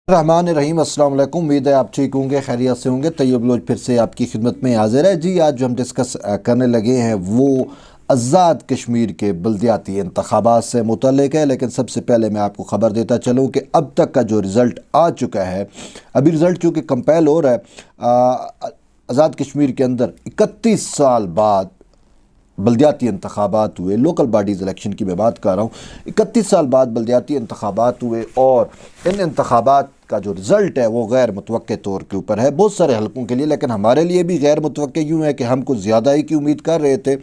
रहमान रहीम अस्सलाम वालेकुम। उम्मीद है आप ठीक होंगे, खैरियत से होंगे। तैयब लोज फिर से आपकी खिदमत में हाजिर है जी। आज जो हम डिस्कस करने लगे हैं वो आज़ाद कश्मीर के बल्दियाती इंतखाबात से मुतल्लिक है। लेकिन सबसे पहले मैं आपको ख़बर देता चलूँ कि अब तक का जो रिज़ल्ट आ चुका है, अभी रिज़ल्ट चूँकि कंपेल हो रहा है, आज़ाद कश्मीर के अंदर 31 साल बाद बल्दियाती इंतखाबात हुए। लोकल बॉडीज़ इलेक्शन की मैं बात कर रहा हूँ। 31 साल बाद बल्दियाती इंतखाबात हुए और इन इंतखाबात का जो रिज़ल्ट है वो गैर मुतवक्के तौर के ऊपर है बहुत सारे हलकों के लिए। लेकिन हमारे लिए भी गैर मुतवक्के यूँ है कि हम कुछ ज़्यादा ही की उम्मीद कर रहे थे,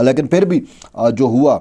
लेकिन फिर भी जो हुआ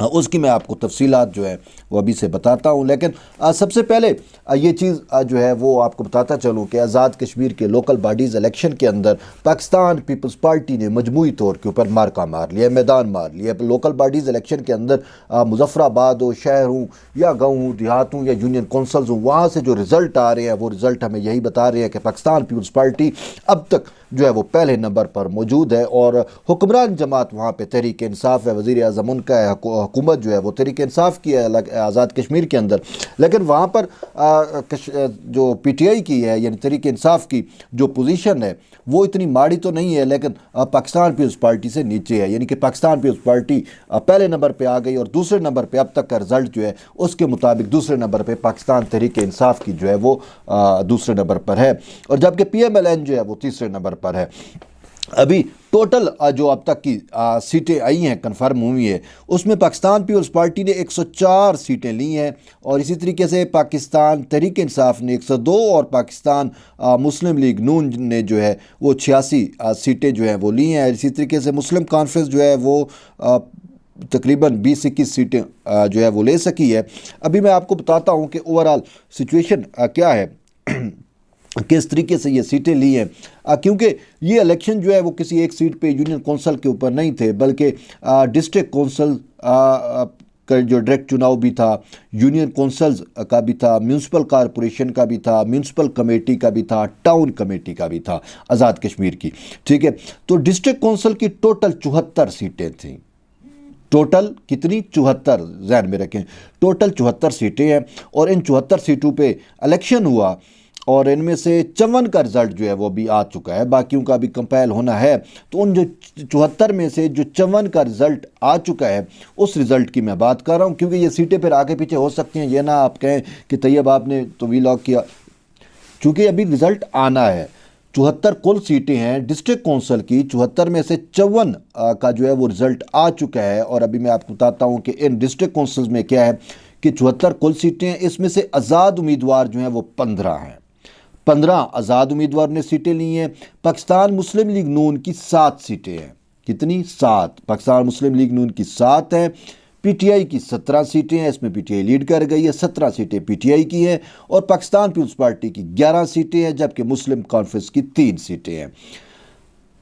उसकी मैं आपको तफसीलात जो है वो अभी से बताता हूँ। लेकिन सबसे पहले ये चीज़ जो है वो आपको बताता चलूँ कि आज़ाद कश्मीर के लोकल बॉडीज़ इलेक्शन के अंदर पाकिस्तान पीपल्स पार्टी ने मजमूई तौर के ऊपर मार्का मार लिया, मैदान मार लिया। लोकल बॉडीज़ इलेक्शन के अंदर मुजफ्फराबाद हो, शहर हूँ या गाँव हूँ, देहात हूँ या यूनियन कौंसल्स हूँ, वहाँ से जो रिज़ल्ट आ रहे हैं वो रिज़ल्ट हमें यही बता रहे हैं कि पाकिस्तान पीपल्स पार्टी अब तक जो है वो पहले नंबर पर मौजूद है। और हुक्मरान जमात वहाँ पर तहरीक इंसाफ है, वज़ीर आज़म उनका है, हुकूमत जो है वो तहरीक इंसाफ की है आज़ाद कश्मीर के अंदर। लेकिन वहाँ पर जो पीटीआई की है यानी तहरीक इंसाफ की जो पोजीशन है वो इतनी माड़ी तो नहीं है, लेकिन पाकिस्तान पीपल्स पार्टी से नीचे है। यानी कि पाकिस्तान पीपल्स पार्टी पहले नंबर पे आ गई और दूसरे नंबर पे अब तक का रिज़ल्ट जो है उसके मुताबिक दूसरे नंबर पे पाकिस्तान तहरीक इंसाफ की जो है वो दूसरे नंबर पर है, और जबकि PMLN जो है वो तीसरे नंबर पर है। अभी टोटल जो अब तक की सीटें आई हैं कन्फर्म हुई है उसमें पाकिस्तान पीपल्स पार्टी ने 104 सीटें ली हैं, और इसी तरीके से पाकिस्तान तहरीक इंसाफ ने 102 और पाकिस्तान मुस्लिम लीग नून ने जो है वो 86 सीटें जो हैं वो ली हैं। इसी तरीके से मुस्लिम कॉन्फ्रेंस जो है वो तकरीबन 20-21 सीटें जो है वो ले सकी है। अभी मैं आपको बताता हूँ कि ओवरऑल सिचुएशन क्या है, किस तरीके से ये सीटें ली हैं, क्योंकि ये इलेक्शन जो है वो किसी एक सीट पे यूनियन कौंसल के ऊपर नहीं थे, बल्कि डिस्ट्रिक्ट कौंसल का जो डायरेक्ट चुनाव भी था, यूनियन कौंसल्स का भी था, म्यूनसिपल कॉरपोरेशन का भी था, म्यूनसिपल कमेटी का भी था, टाउन कमेटी का भी था आज़ाद कश्मीर की। ठीक है, तो डिस्ट्रिक्ट कौंसल की टोटल 74 सीटें थीं। टोटल कितनी? 74, ज़हन में रखें, टोटल 74 सीटें हैं। और इन 74 सीटों पे इलेक्शन हुआ और इनमें से 54 का रिज़ल्ट जो है वो भी आ चुका है, बाकियों का भी कंपाइल होना है। तो उन जो 74 में से जो 54 का रिज़ल्ट आ चुका है उस रिज़ल्ट की मैं बात कर रहा हूँ, क्योंकि ये सीटें फिर आगे पीछे हो सकती हैं। ये ना आप कहें कि तैयब आपने तो वीलॉग किया, चूँकि अभी रिज़ल्ट आना है। 74 कुल सीटें हैं डिस्ट्रिक्ट कौंसल की, 74 में से 54 का जो है वो रिज़ल्ट आ चुका है। और अभी मैं आपको बताता हूँ कि इन डिस्ट्रिक्ट कौंसल्स में क्या है कि 74 कुल सीटें हैं, इसमें से आज़ाद उम्मीदवार जो हैं वो 15 हैं। 15 आज़ाद उम्मीदवार ने सीटें ली हैं। पाकिस्तान मुस्लिम लीग नून की 7 सीटें हैं। कितनी? 7। पाकिस्तान मुस्लिम लीग नून की 7 हैं। पीटीआई की 17 सीटें हैं, इसमें पीटीआई लीड कर गई है, 17 सीटें पीटीआई की हैं। और पाकिस्तान पीपल्स पार्टी की 11 सीटें हैं, जबकि मुस्लिम कॉन्फ्रेंस की 3 सीटें हैं।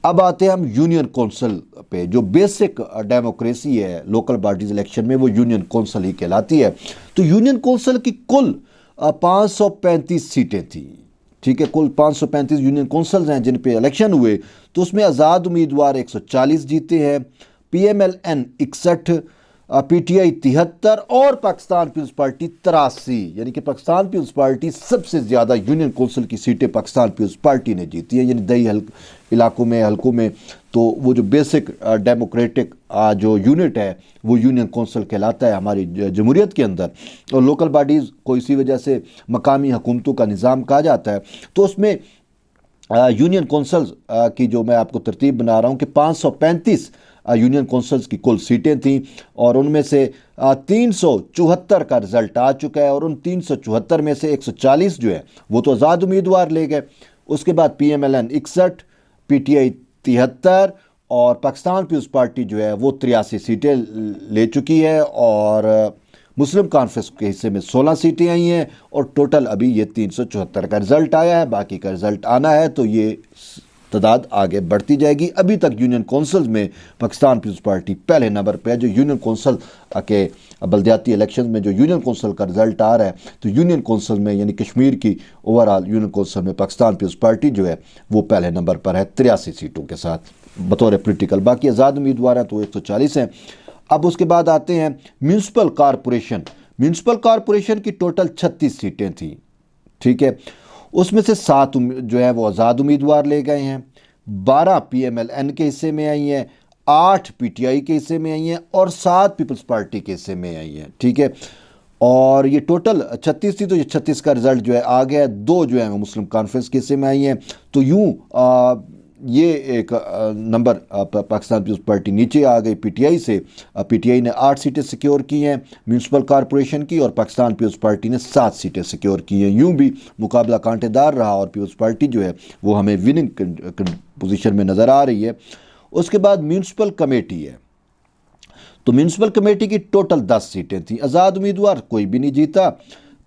अब आते हैं हम यूनियन कौंसल पे। जो बेसिक डेमोक्रेसी है लोकल बॉडीज इलेक्शन में वो यूनियन कौंसल ही कहलाती है। तो यूनियन कौंसल की कुल 535 सीटें थी। ठीक है, कुल 535 यूनियन कौंसल्स हैं जिन पे इलेक्शन हुए। तो उसमें आज़ाद उम्मीदवार 140 जीते हैं, PMLN 61, पीटीआई 73 और पाकिस्तान पीपल्स पार्टी 83। यानी कि पाकिस्तान पीपल्स पार्टी सबसे ज़्यादा यूनियन कौंसल की सीटें पाकिस्तान पीपल्स पार्टी ने जीती हैं, यानी दही इलाकों में, हलकों में। तो वो जो बेसिक डेमोक्रेटिक जो यूनिट है वो यूनियन कौंसल कहलाता है हमारी जमहूरियत के अंदर। और लोकल बॉडीज़ को इसी वजह से मकामी हुकूमतों का निज़ाम कहा जाता है। तो उसमें यूनियन कौंसल्स की जो मैं आपको तरतीब बना रहा हूँ कि 535 यूनियन कौंसल्स की कुल सीटें थीं, और उनमें से 374 का रिज़ल्ट आ चुका है। और उन 374 में से 140 जो है वो तो आज़ाद उम्मीदवार ले गए। उसके बाद PMLN 61, पीटीआई 73 और पाकिस्तान पीपल्स पार्टी जो है वो 83 सीटें ले चुकी है। और मुस्लिम कॉन्फ्रेंस के हिस्से में 16 सीटें आई हैं। और टोटल अभी ये 374 का रिज़ल्ट आया है, बाकी का रिज़ल्ट आना है, तो ये तादाद आगे बढ़ती जाएगी। अभी तक यूनियन कौंसल्स में पाकिस्तान पीपल्स पार्टी पहले नंबर पे है। जो यूनियन कौंसल के बल्दियाती इलेक्शन में जो यूनियन कौंसल का रिज़ल्ट आ रहा है, तो यूनियन कौंसल में यानी कश्मीर की ओवरऑल यूनियन कौंसल में पाकिस्तान पीपल्स पार्टी जो है वो पहले नंबर पर है 83 सीटों के साथ बतौर पोलिटिकल। बाकी आज़ाद उम्मीदवार हैं तो 140 हैं। अब उसके बाद आते हैं म्यूनसिपल कॉरपोरेशन। म्यूनसिपल कॉरपोरेशन की टोटल 36 सीटें थी। ठीक है। उसमें से 7 जो है वो आज़ाद उम्मीदवार ले गए हैं, 12 PMLN के हिस्से में आई हैं, 8 PTI के हिस्से में आई हैं और 7 पीपल्स पार्टी के हिस्से में आई हैं, ठीक है। और ये टोटल 36 थी, तो ये 36 का रिजल्ट जो है आ गया, 2 जो है वो मुस्लिम कॉन्फ्रेंस के हिस्से में आई हैं। तो यूँ ये एक नंबर पाकिस्तान पीपल्स पार्टी नीचे आ गई PTI से। PTI ने 8 सीटें सिक्योर की हैं म्यूनसिपल कॉरपोरेशन की, और पाकिस्तान पीपल्स पार्टी ने 7 सीटें सिक्योर की हैं। यूं भी मुकाबला कांटेदार रहा और पीपल्स पार्टी जो है वो हमें विनिंग पोजीशन में नज़र आ रही है। उसके बाद म्यूनसिपल कमेटी है, तो म्यूनसिपल कमेटी की टोटल 10 सीटें थी, आज़ाद उम्मीदवार कोई भी नहीं जीता।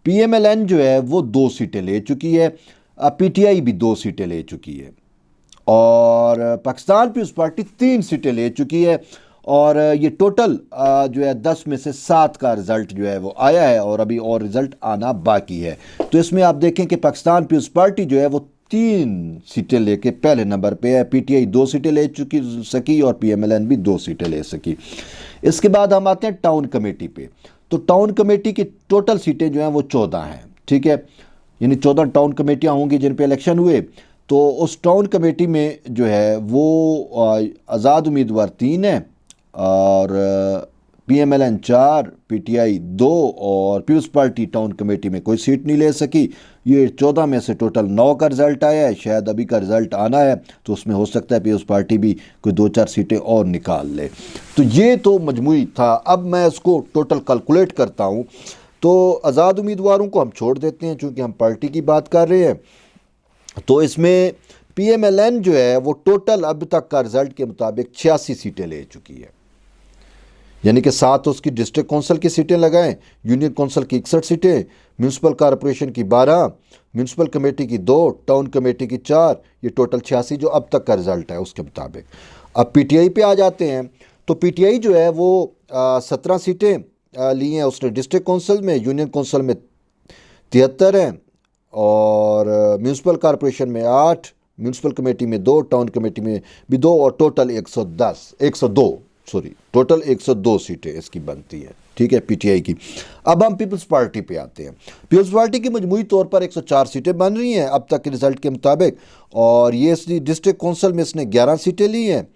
PMLN जो है वो 2 सीटें ले चुकी है, PTI भी 2 सीटें ले चुकी है, और पाकिस्तान पीपल्स पार्टी 3 सीटें ले चुकी है। और ये टोटल जो है 10 में से 7 का रिज़ल्ट जो है वो आया है, और अभी और रिज़ल्ट आना बाकी है। तो इसमें आप देखें कि पाकिस्तान पीपल्स पार्टी जो है वो 3 सीटें लेके पहले नंबर पे है, PTI 2 सीटें ले सकी और PMLN भी 2 सीटें ले सकी। इसके बाद हम आते हैं टाउन कमेटी पे। तो टाउन कमेटी की टोटल सीटें जो हैं वो 14 हैं, ठीक है, यानी 14 टाउन कमेटियाँ होंगी जिन पे इलेक्शन हुए। तो उस टाउन कमेटी में जो है वो आज़ाद उम्मीदवार 3 हैं, और PMLN 4, PTI 2 और पीपल्स पार्टी टाउन कमेटी में कोई सीट नहीं ले सकी। ये 14 में से टोटल 9 का रिज़ल्ट आया है, शायद अभी का रिज़ल्ट आना है, तो उसमें हो सकता है पीपल्स पार्टी भी कोई 2-4 सीटें और निकाल ले। तो ये तो मजमूई था। अब मैं इसको टोटल कैलकुलेट करता हूँ, तो आज़ाद उम्मीदवारों को हम छोड़ देते हैं चूँकि हम पार्टी की बात कर रहे हैं। तो इसमें PMLN जो है वो टोटल अब तक का रिज़ल्ट के मुताबिक 86 सीटें ले चुकी है, यानी कि 7 उसकी डिस्ट्रिक्ट कौंसिल की सीटें लगाएं, यूनियन कौंसिल की 61 सीटें, म्यूनसिपल कॉरपोरेशन की 12, म्यूनसिपल कमेटी की 2, टाउन कमेटी की 4, ये टोटल 86 जो अब तक का रिज़ल्ट है उसके मुताबिक। अब PTI पे आ जाते हैं। तो PTI जो है वो 17 सीटें ली हैं उसने डिस्ट्रिक्ट कौंसिल में, यूनियन कौंसिल में 73 हैं, और म्यूनसिपल कॉरपोरेशन में 8, म्यूनसिपल कमेटी में 2, टाउन कमेटी में भी 2, और टोटल 102 सीटें इसकी बनती है, ठीक है, PTI की। अब हम पीपल्स पार्टी पे आते हैं। पीपल्स पार्टी की मजमूई तौर पर 104 सीटें बन रही हैं अब तक के रिज़ल्ट के मुताबिक, और ये डिस्ट्रिक्ट कौंसिल में इसने 11 सीटें ली हैं,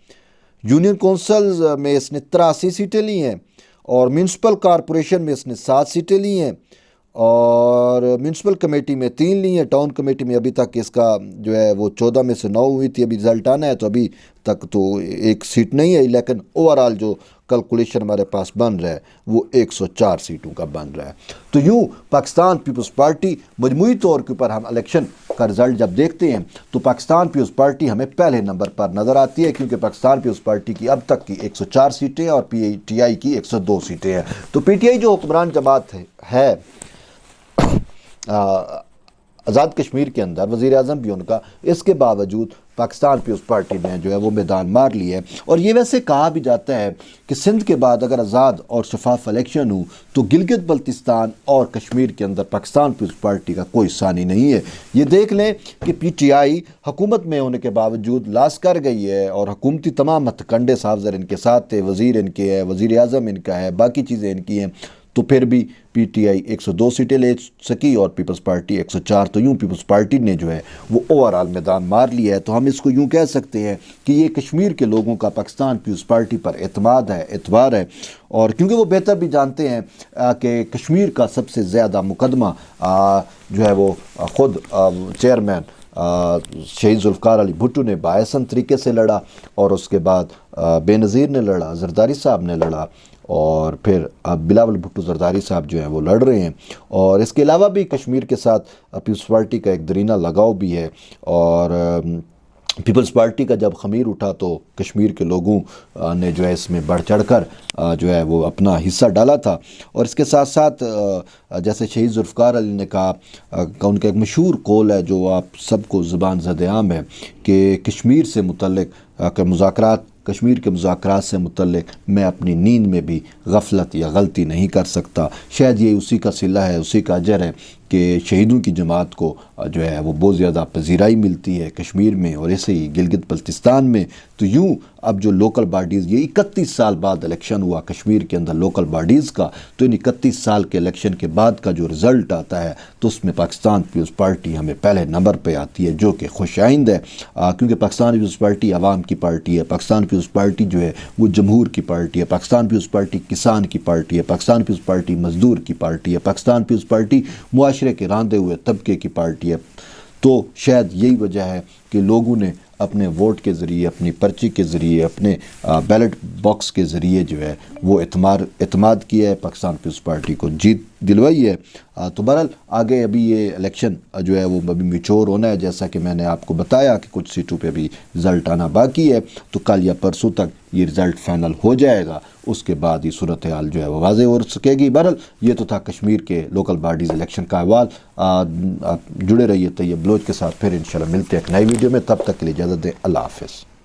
यूनियन कौंसिल में इसने 83 सीटें ली हैं, और म्यूनसिपल कॉरपोरेशन में इसने 7 सीटें ली हैं, और म्यूनसिपल कमेटी में 3 ली हैं। टाउन कमेटी में अभी तक इसका जो है वो 14 में से 9 हुई थी, अभी रिज़ल्ट आना है, तो अभी तक तो 1 सीट नहीं है, लेकिन ओवरऑल जो कैलकुलेशन हमारे पास बन रहा है वो 104 सीटों का बन रहा है। तो यूँ पाकिस्तान पीपल्स पार्टी मजमूई तौर के ऊपर हम इलेक्शन का रिज़ल्ट जब देखते हैं तो पाकिस्तान पीपल्स पार्टी हमें पहले नंबर पर नज़र आती है, क्योंकि पाकिस्तान पीपल्स पार्टी की अब तक की 104 सीटें और PTI की 102 सीटें हैं। तो PTI जो हुक्मरान जमात है आज़ाद कश्मीर के अंदर, वज़ीर आज़म भी उनका, इसके बावजूद पाकिस्तान पीपल्स पार्टी ने जो है वो मैदान मार लिया है। और ये वैसे कहा भी जाता है कि सिंध के बाद अगर आज़ाद और शफाफ इलेक्शन हो तो गिलगित बल्तिस्तान और कश्मीर के अंदर पाकिस्तान पीपल्स पार्टी का कोई सानी नहीं है। ये देख लें कि PTI हुकूमत में होने के बावजूद लास कर गई है, और हुकूमती तमाम हथकंडे साहब इनके साथ थे, वज़ीर इनके है, वज़ीर आज़म इनका है, बाकी चीज़ें इनकी हैं, तो फिर भी PTI 102 सीटें ले सकी और पीपल्स पार्टी 104। तो यूँ पीपल्स पार्टी ने जो है वो ओवरऑल मैदान मार लिया है। तो हम इसको यूँ कह सकते हैं कि ये कश्मीर के लोगों का पाकिस्तान पीपल्स पार्टी पर एतमाद है, एतबार है, और क्योंकि वो बेहतर भी जानते हैं कि कश्मीर का सबसे ज़्यादा मुकदमा जो है वो ख़ुद चेयरमैन शहीद जुल्फ़िकार अली भुट्टो ने बाएसन तरीके से लड़ा, और उसके बाद बेनज़ीर ने लड़ा, जरदारी साहब ने लड़ा, और फिर अब बिलावल भुट्टो जरदारी साहब जो हैं वो लड़ रहे हैं। और इसके अलावा भी कश्मीर के साथ पीपल्स पार्टी का एक दरीना लगाव भी है, और पीपल्स पार्टी का जब खमीर उठा तो कश्मीर के लोगों ने जो है इसमें बढ़ चढ़ कर जो है वो अपना हिस्सा डाला था। और इसके साथ साथ जैसे शहीद जुल्फ़िकार अली ने कहा, उनका एक मशहूर कौल है जो आप सबको ज़ुबान ज़द-ए-आम है कि कश्मीर से मुतल्लिक़ कश्मीर के मुज़ाकरात से मुतल्लिक़ मैं अपनी नींद में भी गफलत या गलती नहीं कर सकता। शायद ये उसी का सिला है, उसी का अजर है कि शहीदों की जमात को जो है वो बहुत ज़्यादा पजीराई मिलती है कश्मीर में और ऐसे ही गिलगित बल्तिस्तान में। तो यूँ अब जो लोकल बॉडीज़, ये 31 साल बाद इलेक्शन हुआ कश्मीर के अंदर लोकल बॉडीज़ का, तो इन 31 साल के इलेक्शन के बाद का जो रिज़ल्ट आता है तो उसमें पाकिस्तान पीपल्स पार्टी हमें पहले नंबर पे आती है, जो कि खुशाइंद है क्योंकि पाकिस्तान पीपल्स पार्टी आवाम की पार्टी है, पाकिस्तान पीपल्स पार्टी जो है वो जमहूर की पार्टी है, पाकिस्तान पीपल्स पार्टी किसान की पार्टी है, पाकिस्तान पीपल्स पार्टी मजदूर की पार्टी है, पाकिस्तान पीपल्स पार्टी मुआशरे के रांधे हुए तबके की पार्टी है। तो शायद यही वजह है कि लोगों ने अपने वोट के ज़रिए, अपनी पर्ची के ज़रिए, अपने बैलेट बॉक्स के ज़रिए जो है वो एतमाद किया है, पाकिस्तान पीपल्स पार्टी को जीत दिलवाई है। तो बहरहाल आगे अभी ये इलेक्शन जो है वो अभी मिचोर होना है, जैसा कि मैंने आपको बताया कि कुछ सीटों पे अभी रिज़ल्ट आना बाकी है। तो कल या परसों तक ये रिज़ल्ट फाइनल हो जाएगा, उसके बाद ये सूरत हाल जो है वो वाज़ेह हो सकेगी। बहरहाल ये तो था कश्मीर के लोकल बॉडीज़ इलेक्शन का अहवाल। आप जुड़े रहिए तैयब बलोच के साथ, फिर इंशाल्लाह मिलते हैं एक नई वीडियो में। तब तक के लिए इजाज़त दें, अल्लाह हाफ़िज़।